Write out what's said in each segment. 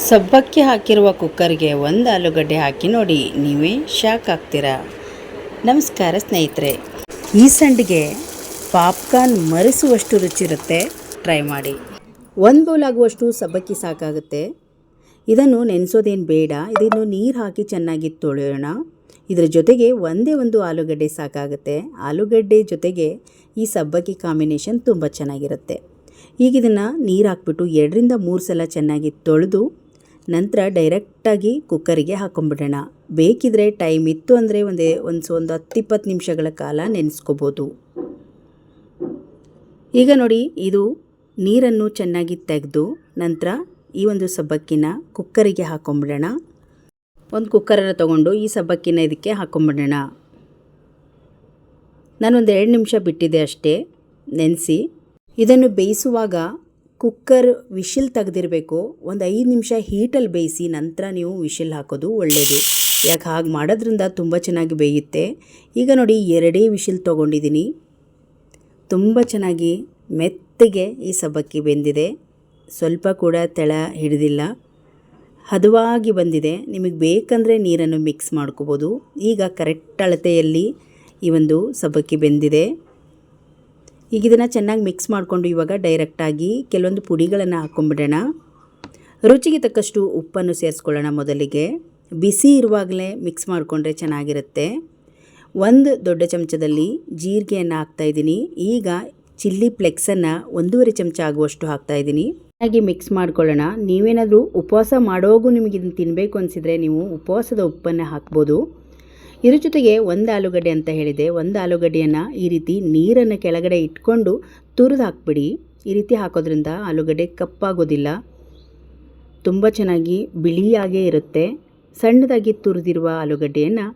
ಸಬ್ಬಕ್ಕಿ ಹಾಕಿರುವ ಕುಕ್ಕರ್ಗೆ ಒಂದು ಆಲೂಗಡ್ಡೆ ಹಾಕಿ ನೋಡಿ, ನೀವೇ ಶಾಕ್ ಆಗ್ತೀರಾ. ನಮಸ್ಕಾರ ಸ್ನೇಹಿತರೆ, ಈ ಸಂಡಿಗೆ ಪಾಪ್ಕಾರ್ನ್ ಮರೆಸುವಷ್ಟು ರುಚಿರುತ್ತೆ. ಟ್ರೈ ಮಾಡಿ. ಒಂದು ಬೌಲ್ ಆಗುವಷ್ಟು ಸಬ್ಬಕ್ಕಿ ಸಾಕಾಗುತ್ತೆ. ಇದನ್ನು ನೆನೆಸೋದೇನು ಬೇಡ. ಇದನ್ನು ನೀರು ಹಾಕಿ ಚೆನ್ನಾಗಿ ತೊಳೆಯೋಣ. ಇದರ ಜೊತೆಗೆ ಒಂದೇ ಒಂದು ಆಲೂಗಡ್ಡೆ ಸಾಕಾಗುತ್ತೆ. ಆಲೂಗಡ್ಡೆ ಜೊತೆಗೆ ಈ ಸಬ್ಬಕ್ಕಿ ಕಾಂಬಿನೇಷನ್ ತುಂಬ ಚೆನ್ನಾಗಿರುತ್ತೆ. ಈಗ ಇದನ್ನು ನೀರು ಹಾಕ್ಬಿಟ್ಟು 2ರಿಂದ 3 ಸಲ ಚೆನ್ನಾಗಿ ತೊಳೆದು ನಂತರ ಡೈರೆಕ್ಟಾಗಿ ಕುಕ್ಕರಿಗೆ ಹಾಕೊಂಡ್ಬಿಡೋಣ. ಬೇಕಿದ್ರೆ ಟೈಮ್ ಇತ್ತು ಅಂದರೆ ಒಂದು 10-20 ನಿಮಿಷಗಳ ಕಾಲ ನೆನೆಸ್ಕೋಬೋದು. ಈಗ ನೋಡಿ, ಇದು ನೀರನ್ನು ಚೆನ್ನಾಗಿ ತೆಗೆದು ನಂತರ ಈ ಒಂದು ಸಬ್ಬಕ್ಕಿನ ಕುಕ್ಕರಿಗೆ ಹಾಕೊಂಡ್ಬಿಡೋಣ. ಒಂದು ಕುಕ್ಕರನ್ನು ತೊಗೊಂಡು ಈ ಸಬ್ಬಕ್ಕಿನ ಇದಕ್ಕೆ ಹಾಕೊಂಡ್ಬಿಡೋಣ. ನಾನೊಂದು 2 ನಿಮಿಷ ಬಿಟ್ಟಿದ್ದೆ ಅಷ್ಟೇ ನೆನೆಸಿ. ಇದನ್ನು ಬೇಯಿಸುವಾಗ ಕುಕ್ಕರ್ ವಿಶಿಲ್ ತೆಗೆದಿರಬೇಕು. ಒಂದು 5 ನಿಮಿಷ ಹೀಟಲ್ಲಿ ಬೇಯಿಸಿ ನಂತರ ನೀವು ವಿಶಿಲ್ ಹಾಕೋದು ಒಳ್ಳೆಯದು. ಯಾಕೆ ಹಾಗೆ ಮಾಡೋದ್ರಿಂದ ತುಂಬ ಚೆನ್ನಾಗಿ ಬೇಯುತ್ತೆ. ಈಗ ನೋಡಿ, 2 ವಿಶಿಲ್ ತೊಗೊಂಡಿದ್ದೀನಿ. ತುಂಬ ಚೆನ್ನಾಗಿ ಮೆತ್ತಗೆ ಈ ಸಬ್ಬಕ್ಕಿ ಬೆಂದಿದೆ. ಸ್ವಲ್ಪ ಕೂಡ ತೆಳ ಹಿಡಿದಿಲ್ಲ, ಹದವಾಗಿ ಬಂದಿದೆ. ನಿಮಗೆ ಬೇಕಂದರೆ ನೀರನ್ನು ಮಿಕ್ಸ್ ಮಾಡ್ಕೋಬೋದು. ಈಗ ಕರೆಕ್ಟ್ ಅಳತೆಯಲ್ಲಿ ಈ ಒಂದು ಸಬ್ಬಕ್ಕಿ ಬೆಂದಿದೆ. ಈಗ ಇದನ್ನು ಚೆನ್ನಾಗಿ ಮಿಕ್ಸ್ ಮಾಡಿಕೊಂಡು ಇವಾಗ ಡೈರೆಕ್ಟಾಗಿ ಕೆಲವೊಂದು ಪುಡಿಗಳನ್ನು ಹಾಕ್ಕೊಂಬಿಡೋಣ. ರುಚಿಗೆ ತಕ್ಕಷ್ಟು ಉಪ್ಪನ್ನು ಸೇರಿಸ್ಕೊಳ್ಳೋಣ. ಮೊದಲಿಗೆ ಬಿಸಿ ಇರುವಾಗಲೇ ಮಿಕ್ಸ್ ಮಾಡಿಕೊಂಡ್ರೆ ಚೆನ್ನಾಗಿರುತ್ತೆ. 1 ದೊಡ್ಡ ಚಮಚದಲ್ಲಿ ಜೀರಿಗೆಯನ್ನು ಹಾಕ್ತಾಯಿದ್ದೀನಿ. ಈಗ ಚಿಲ್ಲಿ ಫ್ಲೆಕ್ಸನ್ನು 1.5 ಚಮಚ ಆಗುವಷ್ಟು ಹಾಕ್ತಾಯಿದ್ದೀನಿ. ಚೆನ್ನಾಗಿ ಮಿಕ್ಸ್ ಮಾಡ್ಕೊಳ್ಳೋಣ. ನೀವೇನಾದರೂ ಉಪವಾಸ ಮಾಡೋಗೂ ನಿಮಗೆ ಇದನ್ನು ತಿನ್ನಬೇಕು ಅನಿಸಿದರೆ ನೀವು ಉಪವಾಸದ ಉಪ್ಪನ್ನು ಹಾಕ್ಬೋದು. ಇದ್ರ ಜೊತೆಗೆ 1 ಆಲೂಗಡ್ಡೆ ಅಂತ ಹೇಳಿದೆ. 1 ಆಲೂಗಡ್ಡೆಯನ್ನು ಈ ರೀತಿ ನೀರನ್ನು ಕೆಳಗಡೆ ಇಟ್ಕೊಂಡು ತುರಿದು ಹಾಕ್ಬಿಡಿ. ಈ ರೀತಿ ಹಾಕೋದ್ರಿಂದ ಆಲೂಗಡ್ಡೆ ಕಪ್ಪಾಗೋದಿಲ್ಲ, ತುಂಬ ಚೆನ್ನಾಗಿ ಬಿಳಿಯಾಗೇ ಇರುತ್ತೆ. ಸಣ್ಣದಾಗಿ ತುರಿದಿರುವ ಆಲೂಗಡ್ಡೆಯನ್ನು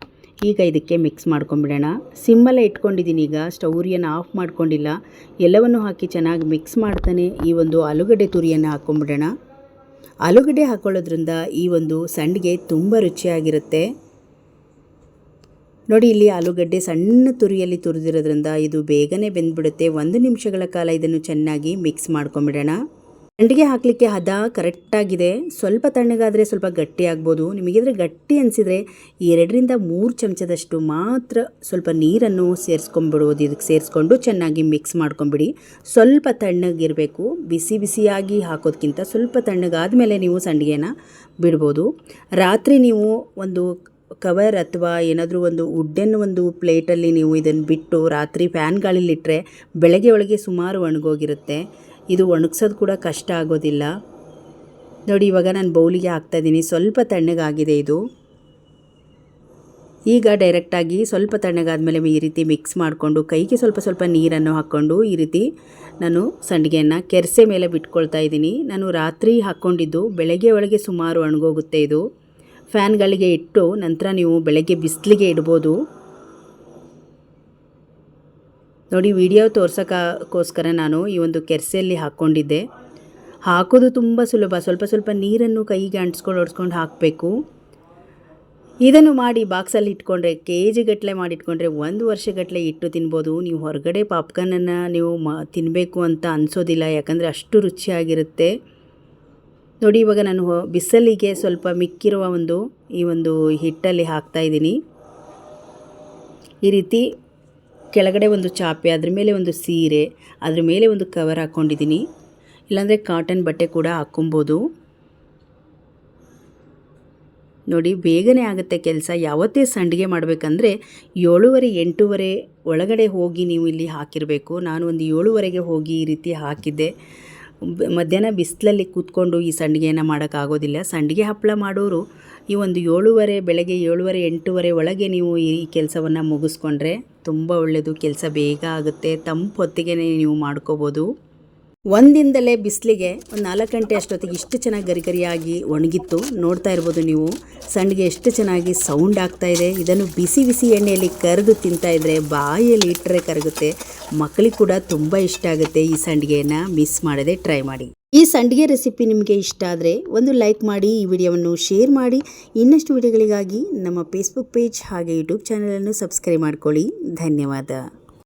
ಈಗ ಇದಕ್ಕೆ ಮಿಕ್ಸ್ ಮಾಡ್ಕೊಂಬಿಡೋಣ. ಸಿಮ್ಮಲ್ಲೇ ಇಟ್ಕೊಂಡಿದ್ದೀನಿ. ಈಗ ಸ್ಟೌರಿಯನ್ನು ಆಫ್ ಮಾಡ್ಕೊಂಡಿಲ್ಲ. ಎಲ್ಲವನ್ನು ಹಾಕಿ ಚೆನ್ನಾಗಿ ಮಿಕ್ಸ್ ಮಾಡ್ತಾನೆ ಈ ಒಂದು ಆಲೂಗಡ್ಡೆ ತುರಿಯನ್ನು ಹಾಕ್ಕೊಂಬಿಡೋಣ. ಆಲೂಗಡ್ಡೆ ಹಾಕ್ಕೊಳ್ಳೋದ್ರಿಂದ ಈ ಒಂದು ಸಂಡಿಗೆ ತುಂಬ ರುಚಿಯಾಗಿರುತ್ತೆ. ನೋಡಿ, ಇಲ್ಲಿ ಆಲೂಗಡ್ಡೆ ಸಣ್ಣ ತುರಿಯಲ್ಲಿ ತುರಿದಿರೋದ್ರಿಂದ ಇದು ಬೇಗನೆ ಬೆಂದ್ಬಿಡುತ್ತೆ. 1 ನಿಮಿಷಗಳ ಕಾಲ ಇದನ್ನು ಚೆನ್ನಾಗಿ ಮಿಕ್ಸ್ ಮಾಡ್ಕೊಂಬಿಡೋಣ. ಸಂಡಿಗೆ ಹಾಕಲಿಕ್ಕೆ ಹದ ಕರೆಕ್ಟಾಗಿದೆ. ಸ್ವಲ್ಪ ತಣ್ಣಗಾದರೆ ಸ್ವಲ್ಪ ಗಟ್ಟಿ ಆಗ್ಬೋದು. ನಿಮಗಿದ್ರೆ ಗಟ್ಟಿ ಅನಿಸಿದರೆ 2ರಿಂದ 3 ಚಮಚದಷ್ಟು ಮಾತ್ರ ಸ್ವಲ್ಪ ನೀರನ್ನು ಸೇರಿಸ್ಕೊಂಡ್ಬಿಡ್ಬೋದು. ಇದಕ್ಕೆ ಸೇರಿಸ್ಕೊಂಡು ಚೆನ್ನಾಗಿ ಮಿಕ್ಸ್ ಮಾಡ್ಕೊಂಬಿಡಿ. ಸ್ವಲ್ಪ ತಣ್ಣಗಿರಬೇಕು. ಬಿಸಿ ಬಿಸಿಯಾಗಿ ಹಾಕೋದಕ್ಕಿಂತ ಸ್ವಲ್ಪ ತಣ್ಣಗಾದ ನೀವು ಸಂಡಿಗೆನ ಬಿಡ್ಬೋದು. ರಾತ್ರಿ ನೀವು ಒಂದು ಕವರ್ ಅಥವಾ ಏನಾದರೂ ಒಂದು ವುಡ್ಡನ್ ಒಂದು ಪ್ಲೇಟಲ್ಲಿ ನೀವು ಇದನ್ನು ಬಿಟ್ಟು ರಾತ್ರಿ ಫ್ಯಾನ್ ಗಾಳಿಲಿಟ್ಟರೆ ಬೆಳಗ್ಗೆ ಒಳಗೆ ಸುಮಾರು ಒಣಗೋಗಿರುತ್ತೆ. ಇದು ಒಣಗಿಸೋದು ಕೂಡ ಕಷ್ಟ ಆಗೋದಿಲ್ಲ. ನೋಡಿ, ಇವಾಗ ನಾನು ಬೌಲಿಗೆ ಹಾಕ್ತಾಯಿದ್ದೀನಿ. ಸ್ವಲ್ಪ ತಣ್ಣಗಾಗಿದೆ ಇದು. ಈಗ ಡೈರೆಕ್ಟಾಗಿ ಸ್ವಲ್ಪ ತಣ್ಣಗಾದ್ಮೇಲೆ ಈ ರೀತಿ ಮಿಕ್ಸ್ ಮಾಡಿಕೊಂಡು ಕೈಗೆ ಸ್ವಲ್ಪ ನೀರನ್ನು ಹಾಕ್ಕೊಂಡು ಈ ರೀತಿ ನಾನು ಸಂಡಿಗೆಯನ್ನು ಕೆರ್ಸೆ ಮೇಲೆ ಬಿಟ್ಕೊಳ್ತಾ ಇದ್ದೀನಿ. ನಾನು ರಾತ್ರಿ ಹಾಕ್ಕೊಂಡಿದ್ದು ಬೆಳಗ್ಗೆ ಒಳಗೆ ಸುಮಾರು ಒಣಗೋಗುತ್ತೆ. ಇದು ಫ್ಯಾನ್ಗಳಿಗೆ ಇಟ್ಟು ನಂತರ ನೀವು ಬೆಳಗ್ಗೆ ಬಿಸಿಲಿಗೆ ಇಡ್ಬೋದು. ನೋಡಿ, ವಿಡಿಯೋ ತೋರ್ಸೋಕ್ಕೋಸ್ಕರ ನಾನು ಈ ಒಂದು ಕೆರ್ಸೆಯಲ್ಲಿ ಹಾಕ್ಕೊಂಡಿದ್ದೆ. ಹಾಕೋದು ತುಂಬ ಸುಲಭ. ಸ್ವಲ್ಪ ನೀರನ್ನು ಕೈಗೆ ಒಡ್ಸ್ಕೊಂಡು ಹಾಕಬೇಕು. ಇದನ್ನು ಮಾಡಿ ಬಾಕ್ಸಲ್ಲಿ ಇಟ್ಕೊಂಡ್ರೆ KG ಗಟ್ಟಲೆ ಮಾಡಿಟ್ಕೊಂಡ್ರೆ 1 ವರ್ಷಗಟ್ಟಲೆ ಇಟ್ಟು ತಿನ್ಬೋದು. ನೀವು ಹೊರಗಡೆ ಪಾಪ್ಕಾರ್ನನ್ನು ನೀವು ತಿನ್ನಬೇಕು ಅಂತ ಅನಿಸೋದಿಲ್ಲ, ಯಾಕಂದರೆ ಅಷ್ಟು ರುಚಿಯಾಗಿರುತ್ತೆ. ನೋಡಿ, ಇವಾಗ ನಾನು ಬಿಸಿಲಿಗೆ ಸ್ವಲ್ಪ ಮಿಕ್ಕಿರುವ ಈ ಒಂದು ಹಿಟ್ಟಲ್ಲಿ ಹಾಕ್ತಾಯಿದ್ದೀನಿ. ಈ ರೀತಿ ಕೆಳಗಡೆ ಒಂದು ಚಾಪೆ, ಅದ್ರ ಮೇಲೆ ಒಂದು ಸೀರೆ, ಅದ್ರ ಮೇಲೆ ಒಂದು ಕವರ್ ಹಾಕ್ಕೊಂಡಿದ್ದೀನಿ. ಇಲ್ಲಾಂದರೆ ಕಾಟನ್ ಬಟ್ಟೆ ಕೂಡ ಹಾಕ್ಕೊಬೋದು. ನೋಡಿ, ಬೇಗನೆ ಆಗುತ್ತೆ ಕೆಲಸ. ಯಾವತ್ತೇ ಸಂಡಿಗೆ ಮಾಡಬೇಕಂದ್ರೆ 7:30-8 ಒಳಗಡೆ ಹೋಗಿ ನೀವು ಇಲ್ಲಿ ಹಾಕಿರಬೇಕು. ನಾನು ಒಂದು 7:30ಗೆ ಹೋಗಿ ಈ ರೀತಿ ಹಾಕಿದ್ದೆ. ಮಧ್ಯಾಹ್ನ ಬಿಸಿಲಲ್ಲಿ ಕೂತ್ಕೊಂಡು ಈ ಸಂಡಿಗೆಯನ್ನು ಮಾಡೋಕ್ಕಾಗೋದಿಲ್ಲ. ಸಂಡಿಗೆ ಹಪ್ಪಳ ಮಾಡೋರು ಈ ಒಂದು 7:30 ಬೆಳಗ್ಗೆ 7:30-8 ಒಳಗೆ ನೀವು ಈ ಕೆಲಸವನ್ನು ಮುಗಿಸ್ಕೊಂಡ್ರೆ ತುಂಬ ಒಳ್ಳೆಯದು. ಕೆಲಸ ಬೇಗ ಆಗುತ್ತೆ. ತಂಪು ಹೊತ್ತಿಗೆ ನೀವು ಮಾಡ್ಕೋಬೋದು. ಒಂದಿಂದಲೇ ಬಿಸಿಲಿಗೆ ಒಂದು 4 ಗಂಟೆ ಅಷ್ಟೊತ್ತಿಗೆ ಇಷ್ಟು ಚೆನ್ನಾಗಿ ಗರಿಗರಿಯಾಗಿ ಒಣಗಿತ್ತು. ನೋಡ್ತಾ ಇರ್ಬೋದು ನೀವು ಸಂಡಿಗೆ ಎಷ್ಟು ಚೆನ್ನಾಗಿ ಸೌಂಡ್ ಆಗ್ತಾಯಿದೆ. ಇದನ್ನು ಬಿಸಿ ಎಣ್ಣೆಯಲ್ಲಿ ಕರೆದು ತಿಂತಾಯಿದ್ರೆ ಬಾಯಲ್ಲಿ ಇಟ್ಟರೆ ಕರಗುತ್ತೆ. ಮಕ್ಕಳಿಗೆ ಕೂಡ ತುಂಬ ಇಷ್ಟ ಆಗುತ್ತೆ. ಈ ಸಂಡಿಗೆಯನ್ನು ಮಿಸ್ ಮಾಡದೆ ಟ್ರೈ ಮಾಡಿ. ಈ ಸಂಡಿಗೆ ರೆಸಿಪಿ ನಿಮಗೆ ಇಷ್ಟ ಆದರೆ ಒಂದು ಲೈಕ್ ಮಾಡಿ, ಈ ವಿಡಿಯೋವನ್ನು ಶೇರ್ ಮಾಡಿ. ಇನ್ನಷ್ಟು ವಿಡಿಯೋಗಳಿಗಾಗಿ ನಮ್ಮ ಫೇಸ್ಬುಕ್ ಪೇಜ್ ಹಾಗೆ ಯೂಟ್ಯೂಬ್ ಚಾನಲನ್ನು ಸಬ್ಸ್ಕ್ರೈಬ್ ಮಾಡ್ಕೊಳ್ಳಿ. ಧನ್ಯವಾದ.